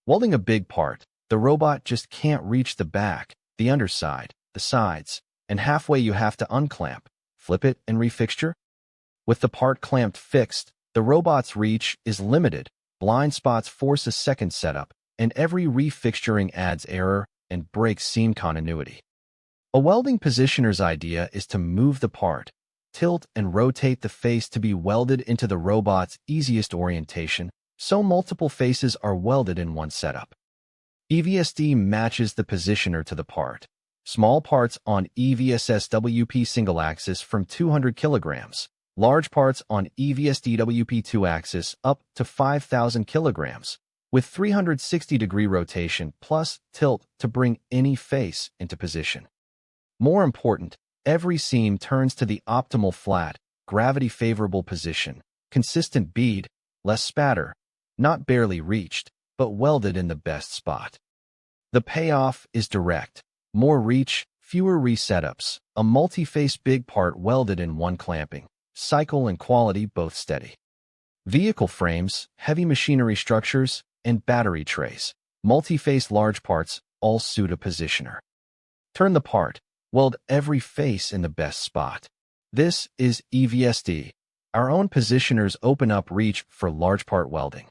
Welding a big part, the robot just can't reach the back, the underside, the sides, and halfway you have to unclamp, flip it, and re-fixture. With the part clamped fixed, the robot's reach is limited, blind spots force a second setup, and every re-fixturing adds error and breaks seam continuity. A welding positioner's idea is to move the part, tilt and rotate the face to be welded into the robot's easiest orientation, so multiple faces are welded in one setup. EVS-D matches the positioner to the part. Small parts on EVS-SWP single axis from 200 kilograms, large parts on EVS-DWP 2-axis up to 5,000 kilograms, with 360-degree rotation plus tilt to bring any face into position. More important, every seam turns to the optimal flat, gravity-favorable position, consistent bead, less spatter, not barely reached, but welded in the best spot. The payoff is direct. More reach, fewer resetups, a multi-face big part welded in one clamping, cycle and quality both steady. Vehicle frames, heavy machinery structures, and battery trays, multi-face large parts all suit a positioner. Turn the part, weld every face in the best spot. This is EVS-D. Our own positioners open up reach for large part welding.